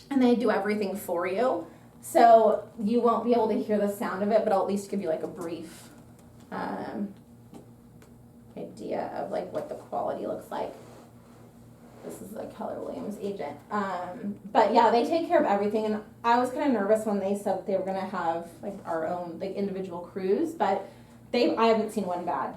and they do everything for you. So you won't be able to hear the sound of it, but I'll at least give you a brief idea of what the quality looks like. This is Keller Williams agent. But yeah, they take care of everything. And I was kind of nervous when they said they were going to have our own individual crews, but I haven't seen one bad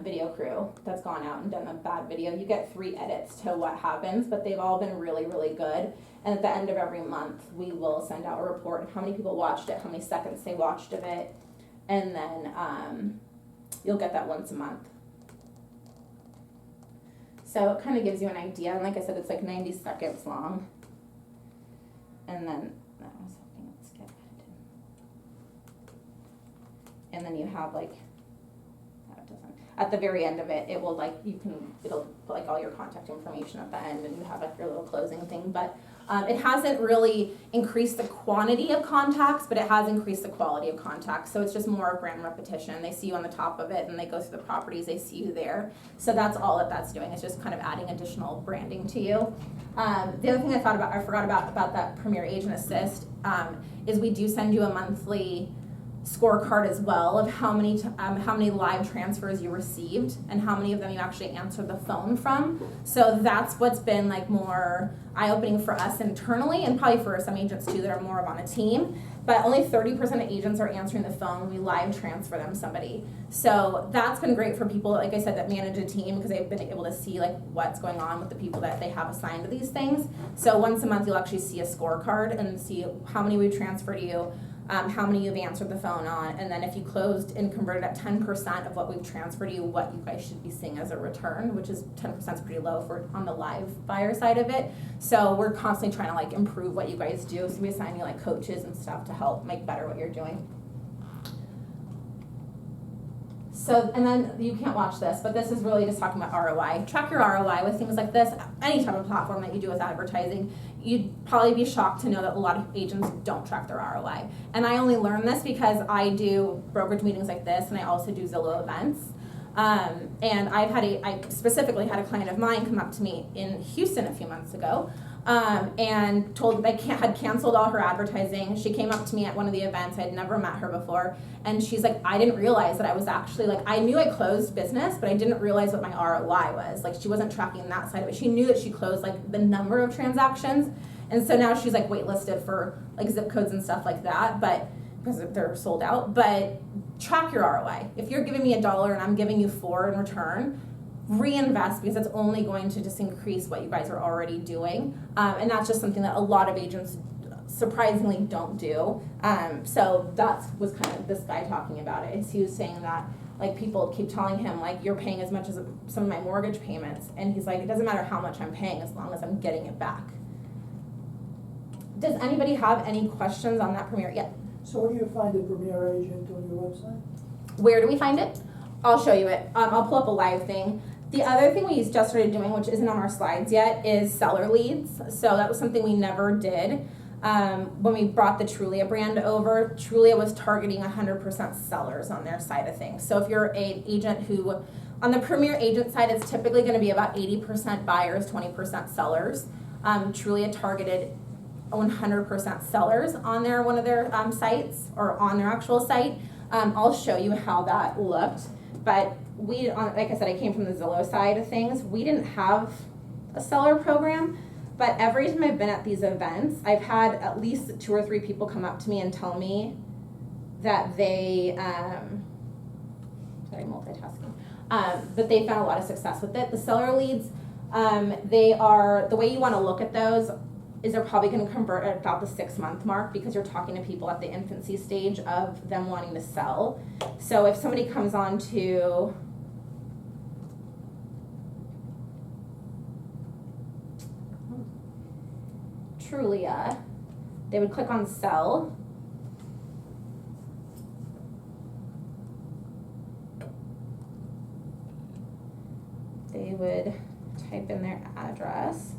video crew that's gone out and done a bad video. You get 3 edits to what happens, but they've all been really, really good. And at the end of every month, we will send out a report of how many people watched it, how many seconds they watched of it, and then you'll get that once a month. So it kind of gives you an idea, and like I said, it's 90 seconds long. And then, I was hoping let's get edited. And then you have no, it doesn't. At the very end of it, it will it'll put all your contact information at the end, and you have your little closing thing. But It hasn't really increased the quantity of contacts, but it has increased the quality of contacts. So it's just more brand repetition. They see you on the top of it and they go through the properties, they see you there. So that's all that's doing. It's just kind of adding additional branding to you. The other thing I forgot about that Premier Agent Assist is we do send you a monthly scorecard as well of how many live transfers you received and how many of them you actually answered the phone from. So that's what's been like more eye-opening for us internally, and probably for some agents too that are more of on a team. But only 30% of agents are answering the phone when we live transfer them somebody. So that's been great for people, like I said, that manage a team, because they've been able to see like what's going on with the people that they have assigned to these things. So once a month you'll actually see a scorecard and see how many we've transferred you, how many you've answered the phone on, and then if you closed and converted at 10% of what we've transferred to you, what you guys should be seeing as a return, which is 10% is pretty low for on the live buyer side of it. So we're constantly trying to like improve what you guys do. So we assign you like coaches and stuff to help make better what you're doing. So, and then you can't watch this, but this is really just talking about ROI. Track your ROI with things like this. Any type of platform that you do with advertising, you'd probably be shocked to know that a lot of agents don't track their ROI. And I only learned this because I do brokerage meetings like this, and I also do Zillow events. And I specifically had a client of mine come up to me in Houston a few months ago, and told I had canceled all her advertising. She came up to me at one of the events. I had never met her before, and she's like, I didn't realize that I was actually like, I knew I closed business, but I didn't realize what my ROI was. Like, she wasn't tracking that side of it. She knew that she closed like the number of transactions, and so now she's like waitlisted for like zip codes and stuff like that, but because they're sold out. But track your ROI. If you're giving me $1 and I'm giving you $4 in return, reinvest, because it's only going to just increase what you guys are already doing. And that's just something that a lot of agents surprisingly don't do. So that was kind of this guy talking about it. He was saying that like people keep telling him like, you're paying as much as some of my mortgage payments. And he's like, it doesn't matter how much I'm paying as long as I'm getting it back. Does anybody have any questions on that Premier? Yeah. So where do you find a Premier Agent on your website? Where do we find it? I'll show you it. I'll pull up a live thing. The other thing we just started doing, which isn't on our slides yet, is seller leads. So that was something we never did. When we brought the Trulia brand over, Trulia was targeting 100% sellers on their side of things. So if you're an agent who, on the Premier Agent side, it's typically going to be about 80% buyers, 20% sellers. Trulia targeted 100% sellers on one of their sites, or on their actual site. I'll show you how that looked. But like I said, I came from the Zillow side of things. We didn't have a seller program, but every time I've been at these events, I've had at least 2 or 3 people come up to me and tell me that they, sorry, multitasking, but they found a lot of success with it. The seller leads, the way you want to look at those is they're probably going to convert at about the 6-month mark, because you're talking to people at the infancy stage of them wanting to sell. So if somebody comes on to Trulia, they would click on sell. They would type in their address.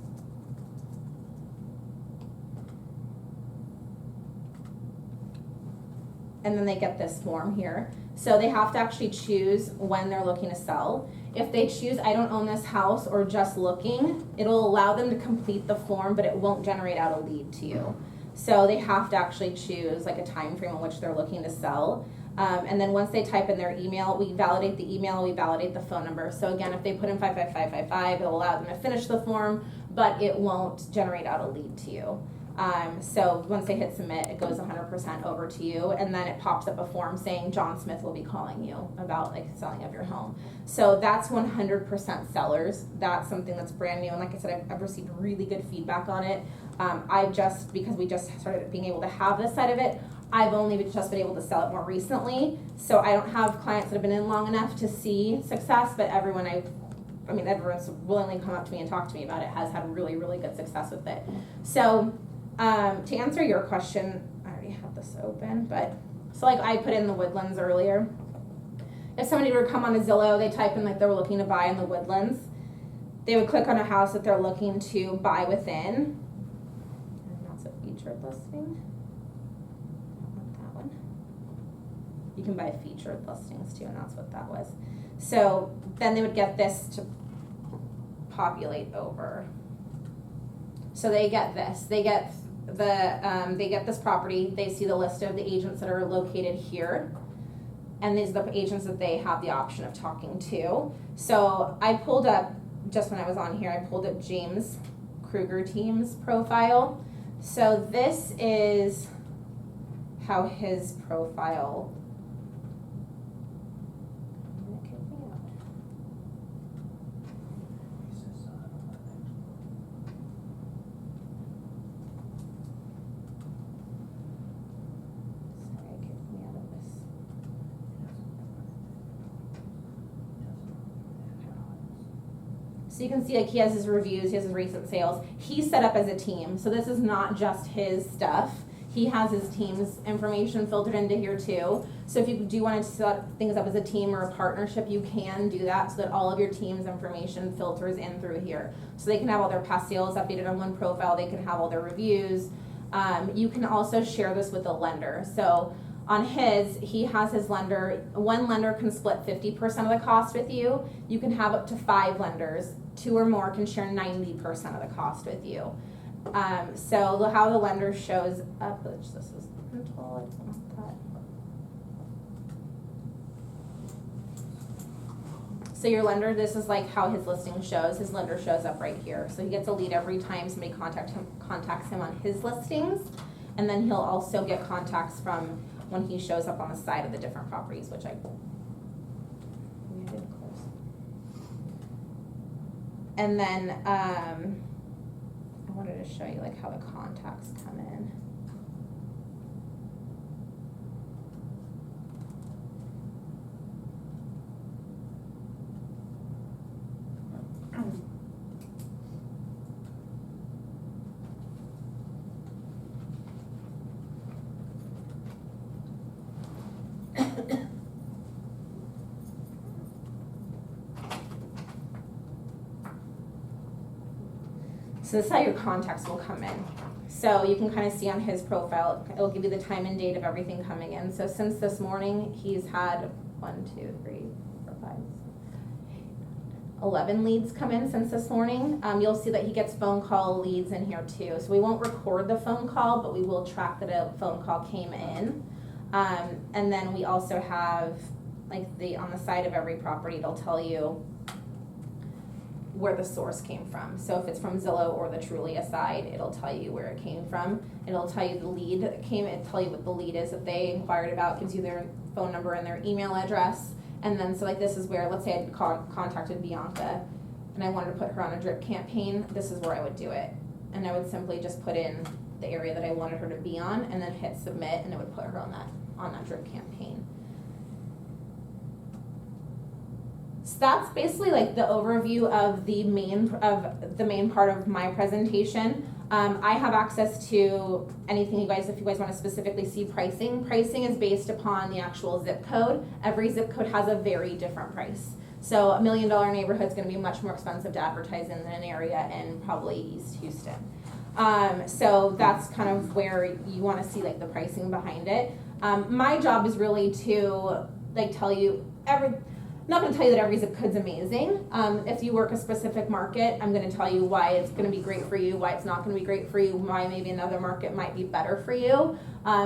And then they get this form here. So they have to actually choose when they're looking to sell. If they choose, I don't own this house, or just looking, it'll allow them to complete the form, but it won't generate out a lead to you. So they have to actually choose like a time frame in which they're looking to sell. And then once they type in their email, we validate the email, we validate the phone number. So again, if they put in 55555, it'll allow them to finish the form, but it won't generate out a lead to you. So once they hit submit, it goes 100% over to you, and then it pops up a form saying John Smith will be calling you about like selling of your home. So that's 100% sellers. That's something that's brand new, and like I said, I've received really good feedback on it. Because we just started being able to have this side of it, I've only just been able to sell it more recently. So I don't have clients that have been in long enough to see success, but everyone's willingly come up to me and talked to me about it, has had really, really good success with it. So to answer your question, I already have this open, but so like I put in the Woodlands earlier. If somebody were to come on a Zillow, they type in like they were looking to buy in the Woodlands, they would click on a house that they're looking to buy within, listing. I don't want that one. You can buy featured listings too, and that's what that was. So then they would get this to populate over. So they get this. They get they get this property. They see the list of the agents that are located here, and these are the agents that they have the option of talking to. So I pulled up, just when I was on here, I pulled up James Kruger team's profile. So this is how his profile. So you can see like he has his reviews, he has his recent sales. He's set up as a team. So this is not just his stuff. He has his team's information filtered into here too. So if you do want to set things up as a team or a partnership, you can do that so that all of your team's information filters in through here. So they can have all their past sales updated on one profile. They can have all their reviews. You can also share this with a lender. So on his, he has his lender. One lender can split 50% of the cost with you. You can have up to 5 lenders. 2 or more can share 90% of the cost with you. So how the lender shows up, which this is rental, I want that. So your lender, this is like how his listing shows. His lender shows up right here. So he gets a lead every time somebody contacts him on his listings, and then he'll also get contacts from when he shows up on the side of the different properties, which I did close. And then I wanted to show you like how the contacts come in. So this is how your contacts will come in. So you can kind of see on his profile, it'll give you the time and date of everything coming in. So since this morning, he's had 11 leads come in since this morning. You'll see that he gets phone call leads in here too. So we won't record the phone call, but we will track that a phone call came in. And then we also have like on the side of every property, it'll tell you where the source came from. So if it's from Zillow or the Trulia side, it'll tell you where it came from. It'll tell you the lead that came, it'll tell you what the lead is that they inquired about, gives you their phone number and their email address. And then, so like this is where, let's say I contacted Bianca and I wanted to put her on a drip campaign, this is where I would do it. And I would simply just put in the area that I wanted her to be on and then hit submit, and it would put her on that drip campaign. So that's basically like the overview of the main part of my presentation. I have access to anything if you guys want to specifically see pricing. Pricing is based upon the actual zip code. Every zip code has a very different price. So $1 million neighborhood is going to be much more expensive to advertise in than an area in probably East Houston. So that's kind of where you want to see like the pricing behind it. My job is really to like tell you I'm not going to tell you that every zip code's amazing. If you work a specific market, I'm going to tell you why it's going to be great for you, why it's not going to be great for you, why maybe another market might be better for you.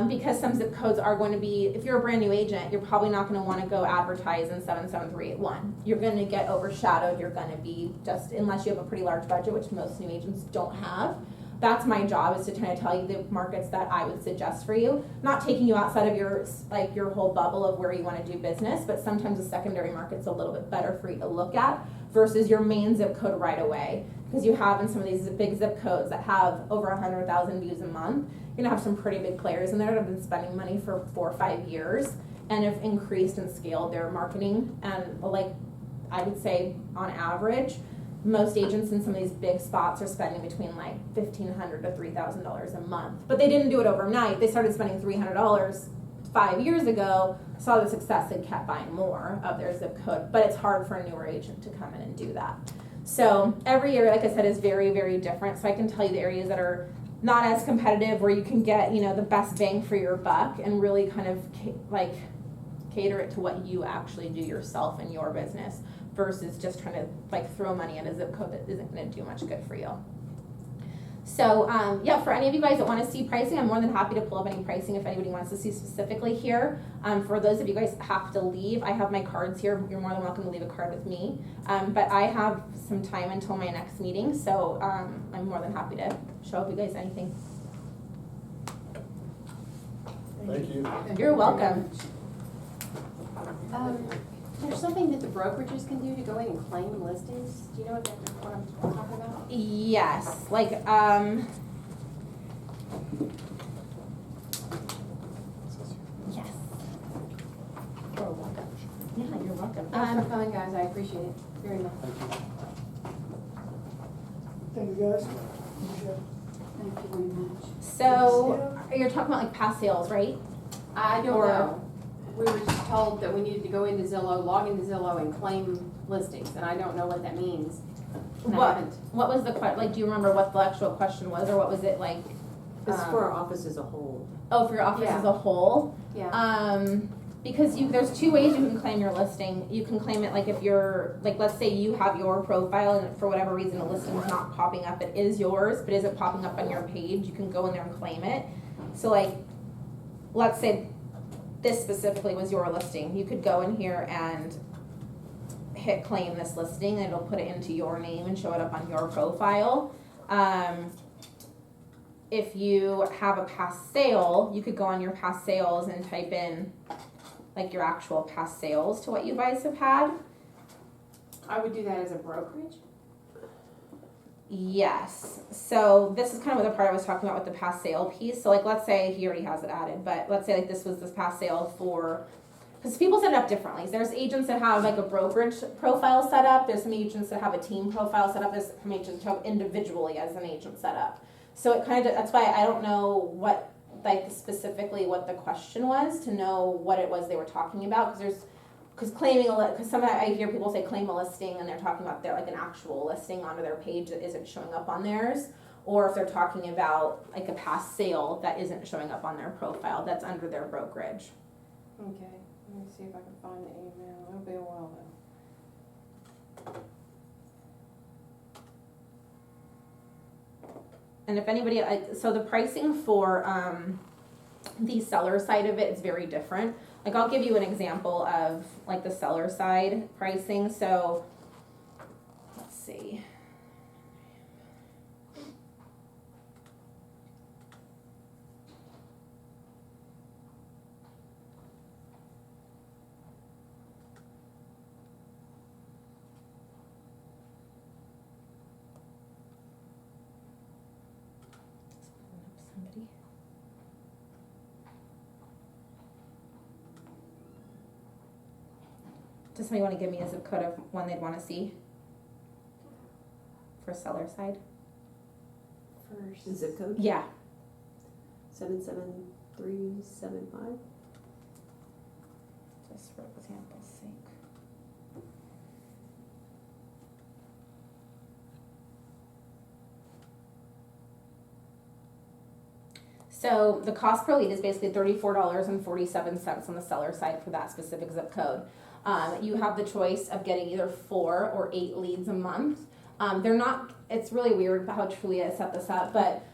Because some zip codes are going to be, if you're a brand new agent, you're probably not going to want to go advertise in 77381. You're going to get overshadowed. You're going to be just, unless you have a pretty large budget, which most new agents don't have. That's my job, is to kind of tell you the markets that I would suggest for you. Not taking you outside of your whole bubble of where you want to do business, but sometimes a secondary market's a little bit better for you to look at versus your main zip code right away. Because you have in some of these big zip codes that have over 100,000 views a month, you're gonna have some pretty big players in there that have been spending money for 4 or 5 years and have increased and scaled their marketing. And like I would say on average, most agents in some of these big spots are spending between like $1,500 to $3,000 a month. But they didn't do it overnight. They started spending $300 5 years ago, saw the success, and kept buying more of their zip code. But it's hard for a newer agent to come in and do that. So every area, like I said, is very, very different. So I can tell you the areas that are not as competitive, where you can get, you know, the best bang for your buck and really kind of cater it to what you actually do yourself in your business versus just trying to like throw money at a zip code that isn't going to do much good for you. So yeah, for any of you guys that want to see pricing, I'm more than happy to pull up any pricing if anybody wants to see specifically here. For those of you guys that have to leave, I have my cards here. You're more than welcome to leave a card with me. But I have some time until my next meeting, so I'm more than happy to show you guys anything. Thank you. You're welcome. There's something that the brokerages can do to go in and claim listings. Do you know what I'm talking about? Yes, like yes. Oh, welcome. Yeah, you're welcome. Thanks for coming, guys. I appreciate it very much. Thank you, guys. Michelle. Thank you very much. So you're talking about like past sales, right? I don't Or- know. We were just told that we needed to go into Zillow, log into Zillow and claim listings, and I don't know what that means. And I What haven't. what was the like? Do you remember what the actual question was, or what was it like? It's for our office as a whole. Oh, for your office Yeah. as a whole. Yeah. Because there's two ways you can claim your listing. You can claim it like if you're like, let's say you have your profile and for whatever reason the listing is not popping up. It is yours, but isn't popping up on your page. You can go in there and claim it. So like, let's say this specifically was your listing. You could go in here and hit claim this listing, and it'll put it into your name and show it up on your profile. If you have a past sale, you could go on your past sales and type in like your actual past sales to what you guys have had. I would do that as a brokerage. Yes. So this is kind of what the part I was talking about with the past sale piece. So like, let's say he already has it added, but let's say like this was this past sale for, because people set it up differently. There's agents that have like a brokerage profile set up. There's some agents that have a team profile set up. There's some agents that have individually as an agent set up. So it kind of, that's why I don't know what, like specifically what the question was, to know what it was they were talking about. Because claiming because sometimes I hear people say claim a listing and they're talking about their like an actual listing onto their page that isn't showing up on theirs, or if they're talking about like a past sale that isn't showing up on their profile that's under their brokerage. Okay. Let me see if I can find the email. It'll be a while though. And if anybody, so the pricing for the seller side of it is very different. Like I'll give you an example of like the seller side pricing. So let's see. Somebody. Does somebody want to give me a zip code of one they'd want to see for seller side? The zip code? Yeah. 77375. Just for example's sake. So the cost per lead is basically $34.47 on the seller side for that specific zip code. You have the choice of getting either 4 or 8 leads a month. They're not, it's really weird how Trulia set this up, but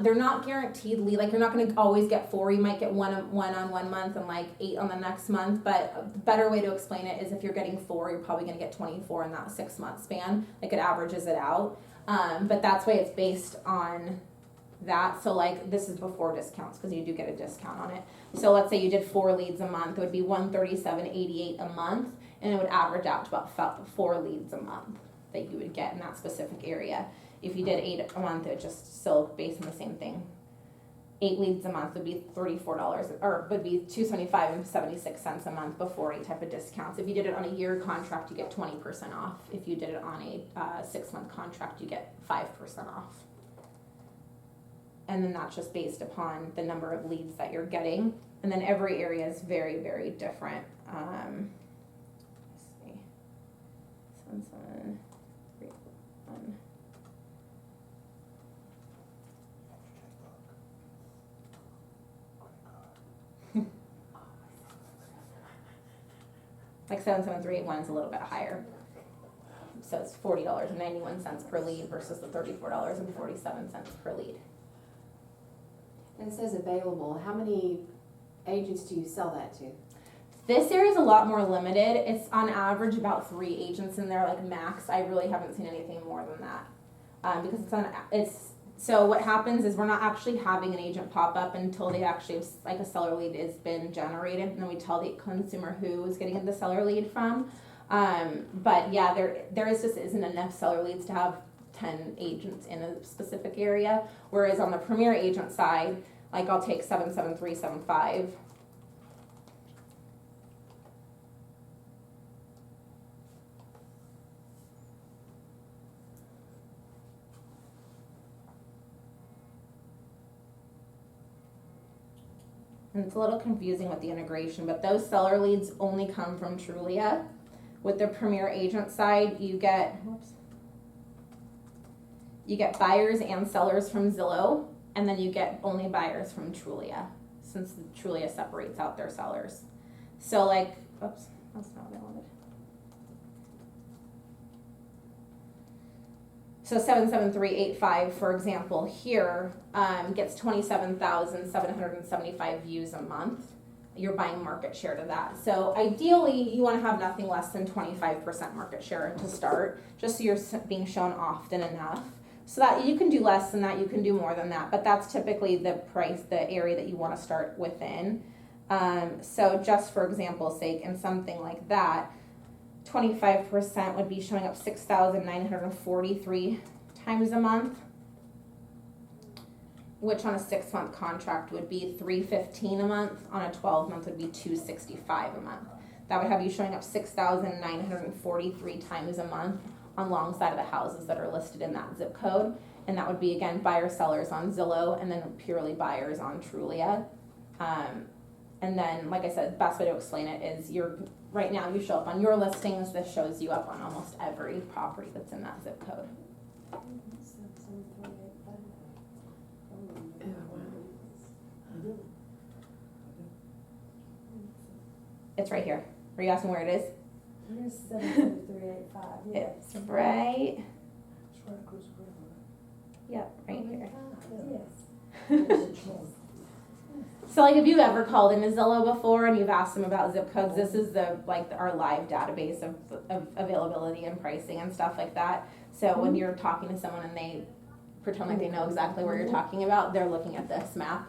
they're not guaranteed lead. Like you're not going to always get 4. You might get one on 1 month and like 8 on the next month. But a better way to explain it is if you're getting 4, you're probably going to get 24 in that 6 month span. Like it averages it out. But that's why it's based on that. So like this is before discounts because you do get a discount on it. So let's say you did 4 leads a month, it would be $137.88 a month, and it would average out to about 4 leads a month that you would get in that specific area. If you did 8 a month, it would just still based on the same thing. 8 leads a month would be $34, or would be $275.76 a month before any type of discounts. If you did it on a year contract, you get 20% off. If you did it on a 6 month contract, you get 5% off. And then that's just based upon the number of leads that you're getting. And then every area is very, very different. Let's see. 7731. Like 77381 is a little bit higher. So it's $40.91 per lead versus the $34.47 per lead. And it says available, how many agents do you sell that to? This area is a lot more limited. It's on average about 3 agents in there, like max. I really haven't seen anything more than that. Because so what happens is we're not actually having an agent pop up until they actually, like a seller lead has been generated, and then we tell the consumer who is getting the seller lead from. But yeah, there just isn't enough seller leads to have 10 agents in a specific area. Whereas on the premier agent side, like I'll take 77375. And it's a little confusing with the integration, but those seller leads only come from Trulia. With the premier agent side, you get buyers and sellers from Zillow, and then you get only buyers from Trulia, since Trulia separates out their sellers. So like, oops, that's not what I wanted. So 77385, for example, here gets 27,775 views a month. You're buying market share to that. So ideally, you want to have nothing less than 25% market share to start, just so you're being shown often enough. So that you can do less than that, you can do more than that, but that's typically the price, the area that you want to start within. So just for example's sake, in something like that, 25% would be showing up 6,943 times a month, which on a 6-month contract would be $315 a month. On a 12-month would be $265 a month. That would have you showing up 6,943 times a month on alongside of the houses that are listed in that zip code. And that would be, again, buyer sellers on Zillow and then purely buyers on Trulia. And then, like I said, the best way to explain it is right now you show up on your listings. This shows you up on almost every property that's in that zip code. It's right here. Are you asking where it is? Here's 77385, yes. It's right. It's right across the river. Yep, right here. Yes. So like if you've ever called into Zillow before and you've asked them about zip codes, this is our live database of availability and pricing and stuff like that. So when you're talking to someone and they pretend like they know exactly where you're talking about, they're looking at this map.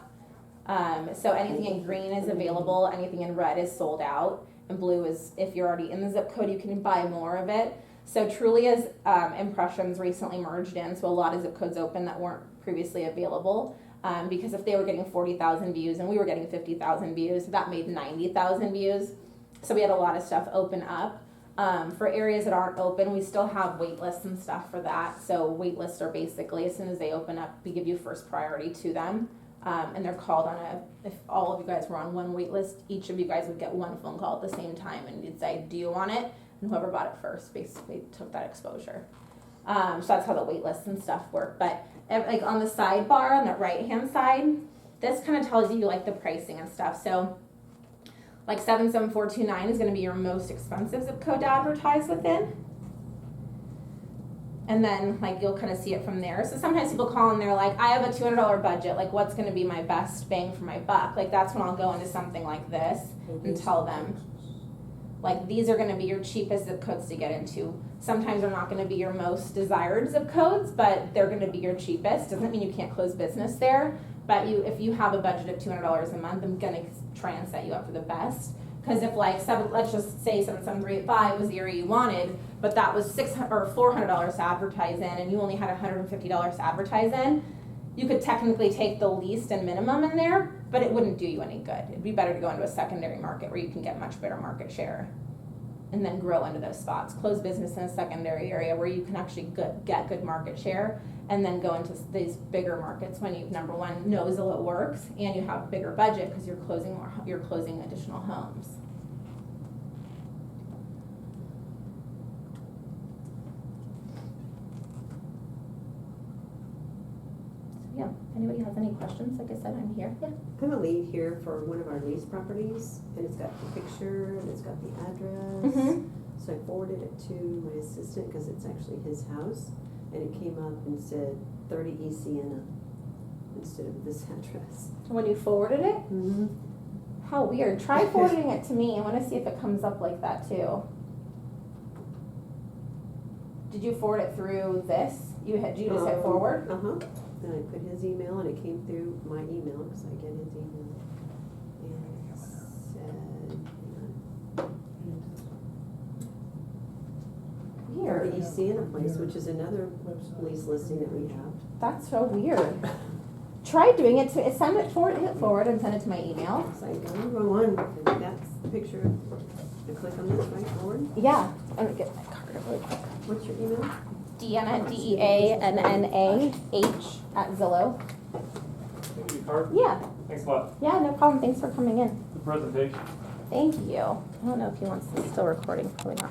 So anything in green is available, anything in red is sold out, and blue is if you're already in the zip code, you can buy more of it. So Trulia's impressions recently merged in, so a lot of zip codes open that weren't previously available. Because if they were getting 40,000 views and we were getting 50,000 views, that made 90,000 views. So we had a lot of stuff open up. For areas that aren't open, we still have wait lists and stuff for that. So wait lists are basically, as soon as they open up, we give you first priority to them. And they're called if all of you guys were on one wait list, each of you guys would get one phone call at the same time and you'd say, do you want it? And whoever bought it first basically took that exposure. So that's how the wait lists and stuff work. But like on the sidebar on the right hand side, this kind of tells you like the pricing and stuff. So like 77429 is going to be your most expensive zip code to advertise within. And then like you'll kind of see it from there. So sometimes people call and they're like, I have a $200 budget. Like what's going to be my best bang for my buck? Like that's when I'll go into something like this and tell them, like these are going to be your cheapest zip codes to get into. Sometimes they're not going to be your most desired zip codes, but they're going to be your cheapest. Doesn't mean you can't close business there, but if you have a budget of $200 a month, I'm going to try and set you up for the best. Because if like let's just say 77385 was the area you wanted, but that was $600 or $400 to advertise in, and you only had $150 to advertise in, you could technically take the least and minimum in there, but it wouldn't do you any good. It'd be better to go into a secondary market where you can get much better market share and then grow into those spots. Close business in a secondary area where you can actually get good market share, and then go into these bigger markets when you, number one, know Zillow works and you have a bigger budget because you're closing additional homes. So yeah, if anybody has any questions, like I said, I'm here. Yeah. I have a lead here for one of our lease properties, and it's got the picture, and it's got the address, Mhm. So I forwarded it to my assistant, cause it's actually his house, and it came up and said 30 East Sienna instead of this address. When you forwarded it? Mm-hmm. How weird. Try forwarding it to me. I want to see if it comes up like that too. Did you forward it through this? Did you just hit forward? Uh-huh. Then I put his email and it came through my email, because I get his email. And it said, hang on, Weird. the East Sienna place, which is another lease listing that we have. That's so weird. Try doing it to, send it forward, hit forward and send it to my email. It's like, oh, wrong one, that's the picture. I click on this, right, forward. Yeah. I'm gonna get my card really quick. What's your email? Deanna, DEANNAH at Zillow. Thank you, card. Yeah. Thanks a lot. Yeah, no problem. Thanks for coming in. The presentation. Thank you. I don't know if he wants this still recording. Probably not.